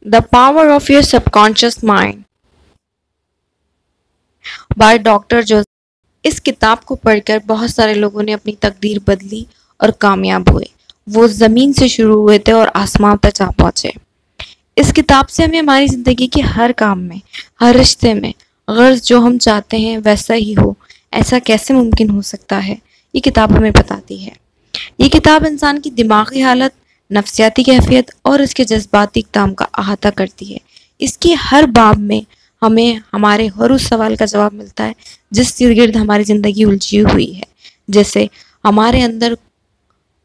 The power of your subconscious mind by doctor जो। इस किताब को पढ़कर बहुत सारे लोगों ने अपनी तकदीर बदली और कामयाब हुए। वो ज़मीन से शुरू हुए थे और आसमान तक जा पहुंचे। इस किताब से हमें हमारी ज़िंदगी के हर काम में, हर रिश्ते में, गर्ज जो हम चाहते हैं वैसा ही हो, ऐसा कैसे मुमकिन हो सकता है, ये किताब हमें बताती है। ये किताब इंसान की दिमागी हालत, नफ्सियाती कैफियत और इसके जज्बाती इक़दाम का अहाता करती है। इसकी हर बाब में हमें हमारे हर उस सवाल का जवाब मिलता है जिस गिर्द हमारी ज़िंदगी उलझी हुई है। जैसे हमारे अंदर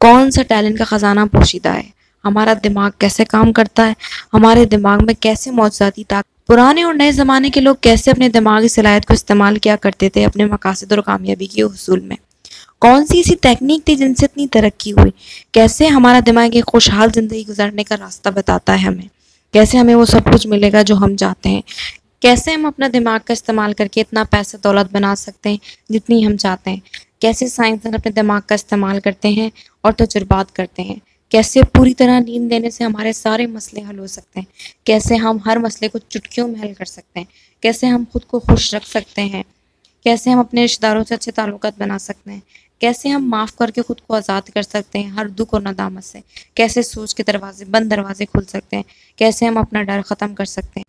कौन सा टैलेंट का ख़जाना पोशीदा है, हमारा दिमाग कैसे काम करता है, हमारे दिमाग में कैसे मौजूदाती ताकत, पुराने और नए ज़माने के लोग कैसे अपने दिमागी सलाहियत को इस्तेमाल किया करते थे अपने मकासद और कामयाबी के हुसूल में, कौन सी ऐसी टेक्निक थी जिनसे इतनी तरक्की हुई, कैसे हमारा दिमाग एक खुशहाल ज़िंदगी गुजारने का रास्ता बताता है हमें, कैसे हमें वो सब कुछ मिलेगा जो हम चाहते हैं, कैसे हम अपना दिमाग का इस्तेमाल करके इतना पैसा दौलत बना सकते हैं जितनी हम चाहते हैं, कैसे साइंसदान अपने दिमाग का इस्तेमाल करते हैं और तजुर्बात करते हैं, कैसे पूरी तरह नींद देने से हमारे सारे मसले हल हो सकते हैं, कैसे हम हर मसले को चुटकियों में हल कर सकते हैं, कैसे हम खुद को खुश रख सकते हैं, कैसे हम अपने रिश्तेदारों से अच्छे ताल्लुकात बना सकते हैं, कैसे हम माफ़ करके खुद को आज़ाद कर सकते हैं हर दुख और नदामत से, कैसे सोच के बंद दरवाजे खुल सकते हैं, कैसे हम अपना डर ख़त्म कर सकते हैं।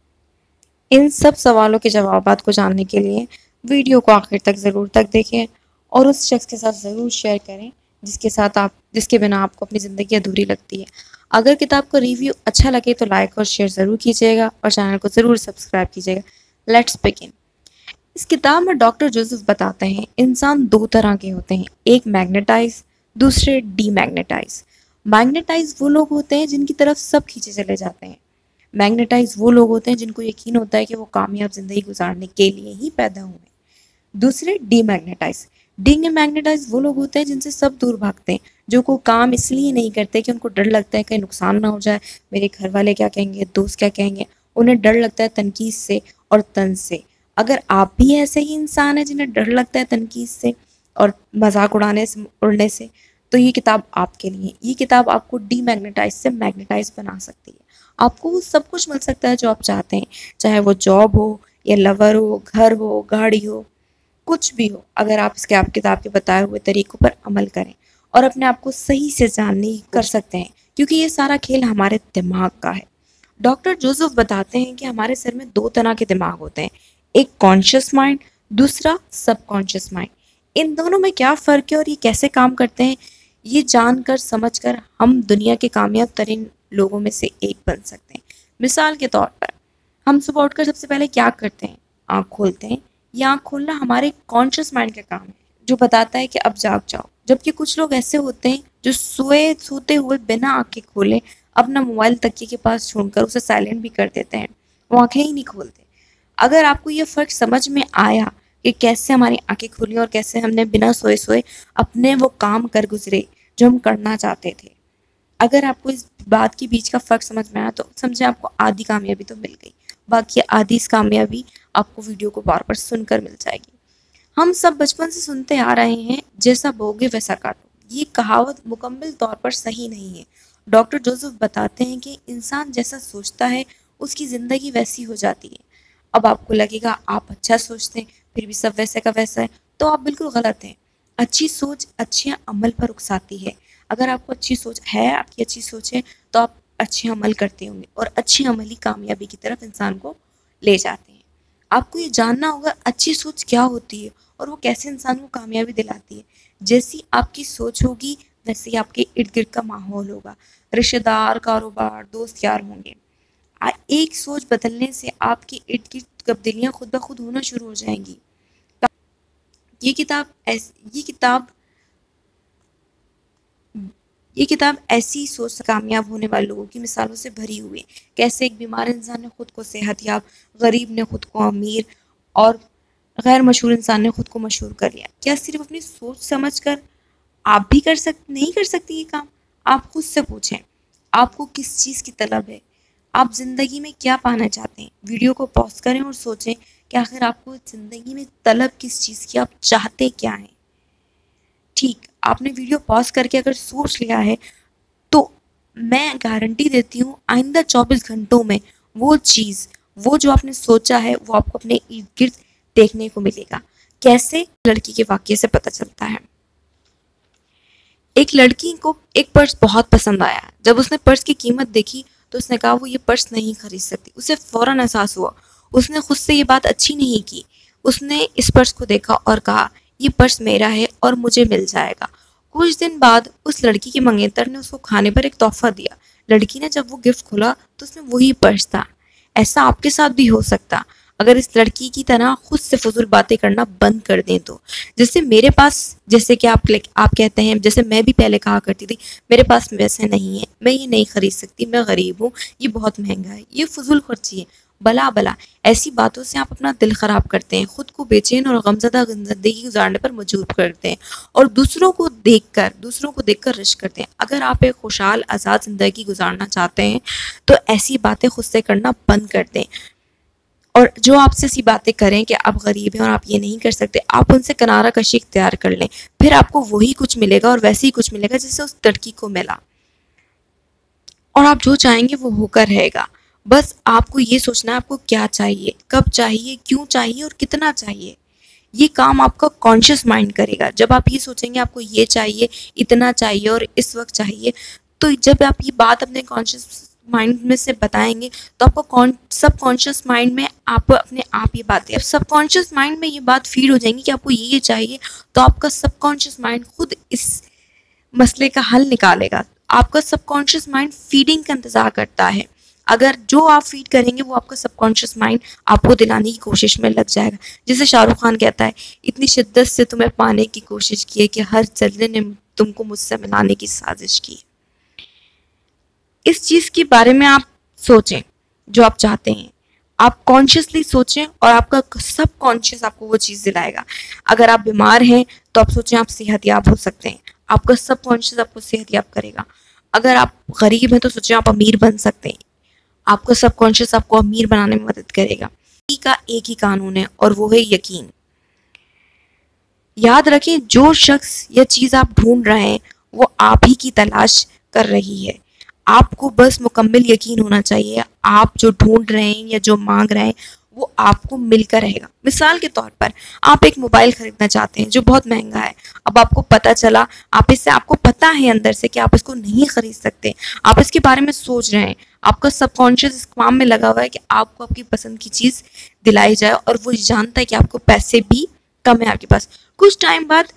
इन सब सवालों के जवाबात को जानने के लिए वीडियो को आखिर तक ज़रूर तक देखें और उस शख्स के साथ ज़रूर शेयर करें जिसके बिना आपको अपनी ज़िंदगी अधूरी लगती है। अगर किताब का रिव्यू अच्छा लगे तो लाइक और शेयर ज़रूर कीजिएगा और चैनल को ज़रूर सब्सक्राइब कीजिएगा। Let's begin. इस किताब में डॉक्टर जोसेफ बताते हैं इंसान दो तरह के होते हैं, एक मैग्नेटाइज, दूसरे डीमैग्नेटाइज। मैग्नेटाइज वो लोग होते हैं जिनकी तरफ सब खींचे चले जाते हैं। मैग्नेटाइज वो लोग होते हैं जिनको यकीन होता है कि वो कामयाब जिंदगी गुजारने के लिए ही पैदा हुए हैं। दूसरे डीमैग्नेटाइज वो लोग होते हैं जिनसे सब दूर भागते हैं, जो को काम इसलिए नहीं करते कि उनको डर लगता है कहीं नुकसान ना हो जाए, मेरे घर वाले क्या कहेंगे, दोस्त क्या कहेंगे, उन्हें डर लगता है तनकीद से और तंज से। अगर आप भी ऐसे ही इंसान हैं जिन्हें डर लगता है तनकीद से और मजाक उड़ने से, तो ये किताब आपके लिए। ये किताब आपको डीमैग्नेटाइज से मैग्नेटाइज बना सकती है। आपको वो सब कुछ मिल सकता है जो आप चाहते हैं, चाहे वो जॉब हो या लवर हो, घर हो, गाड़ी हो, कुछ भी हो, अगर आप किताब के बताए हुए तरीकों पर अमल करें और अपने आप को सही से जानने की कर सकते हैं, क्योंकि ये सारा खेल हमारे दिमाग का है। डॉक्टर जोसेफ बताते हैं कि हमारे सर में दो तरह के दिमाग होते हैं, एक कॉन्शियस माइंड, दूसरा सबकॉन्शियस माइंड। इन दोनों में क्या फ़र्क है और ये कैसे काम करते हैं, ये जानकर समझकर हम दुनिया के कामयाब तरीन लोगों में से एक बन सकते हैं। मिसाल के तौर पर हम सुबह उठकर सबसे पहले क्या करते हैं, आँख खोलते हैं। ये आँख खोलना हमारे कॉन्शियस माइंड का काम है जो बताता है कि अब जाग जाओ। जबकि कुछ लोग ऐसे होते हैं जो सोते हुए बिना आँखें खोले अपना मोबाइल तकिए के पास छोड़कर उसे साइलेंट भी कर देते हैं, वो आँखें ही नहीं खोलते। अगर आपको ये फ़र्क समझ में आया कि कैसे हमारी आँखें खुली और कैसे हमने बिना सोए सोए अपने वो काम कर गुजरे जो हम करना चाहते थे, अगर आपको इस बात के बीच का फ़र्क समझ में आया तो समझे आपको आधी कामयाबी तो मिल गई। बाकी आधी इस कामयाबी आपको वीडियो को बार बार सुनकर मिल जाएगी। हम सब बचपन से सुनते आ रहे हैं, जैसा बोगे वैसा काटो। ये कहावत मुकम्मल तौर पर सही नहीं है। डॉक्टर जोसेफ बताते हैं कि इंसान जैसा सोचता है उसकी ज़िंदगी वैसी हो जाती है। अब आपको लगेगा आप अच्छा सोचते हैं फिर भी सब वैसे का वैसा है, तो आप बिल्कुल गलत हैं। अच्छी सोच अच्छे अमल पर उकसाती है। अगर आपको अच्छी सोच है, आपकी अच्छी सोच है, तो आप अच्छे अमल करते होंगे और अच्छे अमल ही कामयाबी की तरफ इंसान को ले जाते हैं। आपको ये जानना होगा अच्छी सोच क्या होती है और वो कैसे इंसान को कामयाबी दिलाती है। जैसी आपकी सोच होगी वैसे ही आपके इर्द गिर्द का माहौल होगा, रिश्तेदार, कारोबार, दोस्त यार होंगे। एक सोच बदलने से आपके इर्द गिर्द तब्दीलियाँ खुद ब खुद होना शुरू हो जाएंगी। ये किताब ऐसी सोच से कामयाब होने वाले लोगों की मिसालों से भरी हुई है। कैसे एक बीमार इंसान ने खुद को सेहतयाब, गरीब ने खुद को अमीर और गैर मशहूर इंसान ने खुद को मशहूर कर लिया। क्या सिर्फ अपनी सोच समझकर आप भी नहीं कर सकती ये काम? आप खुद से पूछें, आपको किस चीज़ की तलब है, आप ज़िंदगी में क्या पाना चाहते हैं। वीडियो को पॉज करें और सोचें कि आखिर आपको ज़िंदगी में तलब किस चीज़ की, आप चाहते क्या हैं। ठीक, आपने वीडियो पॉज करके अगर सोच लिया है तो मैं गारंटी देती हूँ आइंदा 24 घंटों में वो चीज़, वो जो आपने सोचा है वो आपको अपने इर्द गिर्द देखने को मिलेगा। कैसे? लड़की के वाक्य से पता चलता है। एक लड़की को एक पर्स बहुत पसंद आया। जब उसने पर्स की कीमत देखी तो उसने कहा वो ये पर्स नहीं खरीद सकती। उसे फौरन एहसास हुआ। उसने खुद से ये बात अच्छी नहीं की। उसने इस पर्स को देखा और कहा ये पर्स मेरा है और मुझे मिल जाएगा। कुछ दिन बाद उस लड़की के मंगेतर ने उसको खाने पर एक तोहफा दिया। लड़की ने जब वो गिफ्ट खोला तो उसमें वही पर्स था। ऐसा आपके साथ भी हो सकता अगर इस लड़की की तरह खुद से फजूल बातें करना बंद कर दें तो। जैसे मेरे पास, जैसे कि आप कहते हैं, जैसे मैं भी पहले कहा करती थी मेरे पास पैसे नहीं है, मैं ये नहीं खरीद सकती, मैं गरीब हूँ, ये बहुत महंगा है, ये फजूल खर्ची है, भला भला। ऐसी बातों से आप अपना दिल खराब करते हैं, खुद को बेचैन और गमज़दा जिंदगी गुजारने पर मजबूर करते हैं और दूसरों को देखकर रिश्क करते हैं। अगर आप एक खुशहाल आज़ाद ज़िंदगी गुजारना चाहते हैं तो ऐसी बातें खुद से करना बंद कर दें। और जो आपसे ऐसी बातें करें कि आप गरीब हैं और आप ये नहीं कर सकते, आप उनसे किनारा कशी इख्तियार कर लें। फिर आपको वही कुछ मिलेगा और वैसे ही कुछ मिलेगा जैसे उस लड़की को मिला, और आप जो चाहेंगे वो होकर रहेगा। बस आपको ये सोचना है आपको क्या चाहिए, कब चाहिए, क्यों चाहिए और कितना चाहिए। ये काम आपका कॉन्शियस माइंड करेगा। जब आप ये सोचेंगे आपको ये चाहिए, इतना चाहिए और इस वक्त चाहिए, तो जब आप ये बात अपने कॉन्शियस माइंड में से बताएंगे तो आपका सब कॉन्शियस माइंड में आप अपने आप ये बातें, अब सब कॉन्शियस माइंड में ये बात फीड हो जाएंगी कि आपको ये चाहिए, तो आपका सब कॉन्शियस माइंड खुद इस मसले का हल निकालेगा। आपका सबकॉन्शियस माइंड फीडिंग का इंतजार करता है। अगर जो आप फीड करेंगे वो आपका सबकॉन्शियस माइंड आपको दिलाने की कोशिश में लग जाएगा। जैसे शाहरुख खान कहता है, इतनी शिद्दत से तुम्हें पाने की कोशिश की है कि हर जल्ले ने तुमको मुझसे मिलाने की साजिश की। इस चीज़ के बारे में आप सोचें जो आप चाहते हैं, आप कॉन्शियसली सोचें और आपका सब कॉन्शियस आपको वो चीज़ दिलाएगा। अगर आप बीमार हैं तो आप सोचें आप सेहतयाब हो सकते हैं, आपका सब कॉन्शियस आपको सेहतयाब करेगा। अगर आप गरीब हैं तो सोचें आप अमीर बन सकते हैं, आपका सब कॉन्शियस आपको अमीर बनाने में मदद करेगा। का एक ही कानून है और वो है यकीन। याद रखें, जो शख्स या चीज़ आप ढूंढ रहे हैं वो आप ही की तलाश कर रही है। आपको बस मुकम्मल यकीन होना चाहिए आप जो ढूंढ रहे हैं या जो मांग रहे हैं वो आपको मिलकर रहेगा। मिसाल के तौर पर आप एक मोबाइल खरीदना चाहते हैं जो बहुत महंगा है। अब आपको पता चला, आपको पता है अंदर से कि आप इसको नहीं खरीद सकते, आप इसके बारे में सोच रहे हैं, आपका सबकॉन्शियस इस काम में लगा हुआ है कि आपको आपकी पसंद की चीज़ दिलाई जाए, और वो जानता है कि आपको पैसे भी कम है आपके पास। कुछ टाइम बाद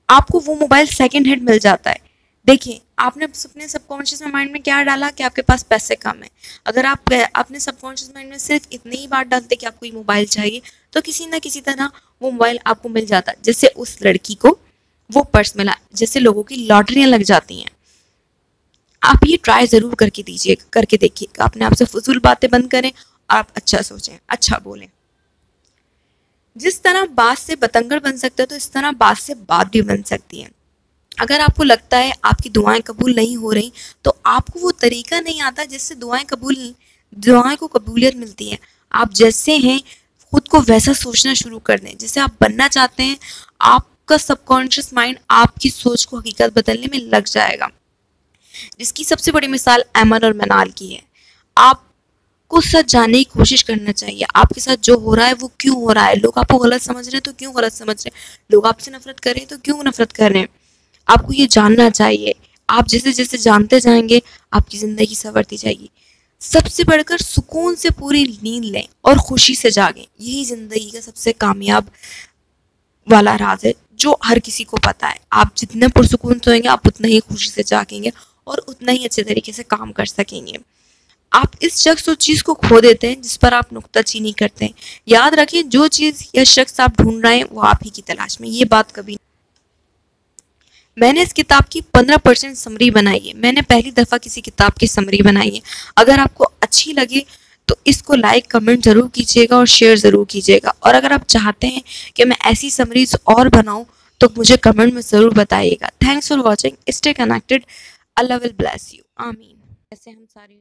आपको वो मोबाइल सेकेंड हैंड मिल जाता है। देखिए, आपने अपने सबकॉन्शियस माइंड में क्या डाला कि आपके पास पैसे कम है। अगर आप अपने सबकॉन्शियस माइंड में सिर्फ इतनी ही बात डालते कि आपको ये मोबाइल चाहिए तो किसी ना किसी तरह वो मोबाइल आपको मिल जाता। जैसे उस लड़की को वो पर्स मिला, जैसे लोगों की लॉटरियां लग जाती हैं। आप ये ट्राई ज़रूर करके देखिए। अपने आप से फजूल बातें बंद करें और आप अच्छा सोचें, अच्छा बोलें। जिस तरह बात से बतंगड़ बन सकते हैं तो इस तरह बात से बात भी बन सकती है। अगर आपको लगता है आपकी दुआएं कबूल नहीं हो रही तो आपको वो तरीका नहीं आता जिससे दुआएं को कबूलियत मिलती है। आप जैसे हैं खुद को वैसा सोचना शुरू कर दें जैसे आप बनना चाहते हैं। आपका सबकॉन्शियस माइंड आपकी सोच को हकीकत बदलने में लग जाएगा, जिसकी सबसे बड़ी मिसाल अमन और मनाल की है। आपको सच जानने की कोशिश करना चाहिए आपके साथ जो हो रहा है वो क्यों हो रहा है। लोग आपको गलत समझ रहे हैं तो क्यों गलत समझ रहे हैं, लोग आपसे नफरत कर रहे हैं तो क्यों नफरत कर रहे हैं। आपको ये जानना चाहिए। आप जैसे जैसे जानते जाएंगे आपकी ज़िंदगी संवरती जाएगी। सबसे बढ़कर सुकून से पूरी नींद लें और खुशी से जागें। यही ज़िंदगी का सबसे कामयाब वाला राज है जो हर किसी को पता है। आप जितने पुरसुकून सोएंगे आप उतना ही खुशी से जागेंगे और उतना ही अच्छे तरीके से काम कर सकेंगे। आप इस शख्स और चीज़ को खो देते हैं जिस पर आप नुक्ताचीनी करते हैं। याद रखें, जो चीज़ या शख्स आप ढूंढ रहे हैं वो आप ही की तलाश में। ये बात कभी मैंने इस किताब की 15% समरी बनाई है। मैंने पहली दफ़ा किसी किताब की समरी बनाई है। अगर आपको अच्छी लगे तो इसको लाइक कमेंट ज़रूर कीजिएगा और शेयर ज़रूर कीजिएगा। और अगर आप चाहते हैं कि मैं ऐसी समरीज और बनाऊं तो मुझे कमेंट में ज़रूर बताइएगा। Thanks for watching. Stay connected. Allah will bless you. आमीन। ऐसे हम सारे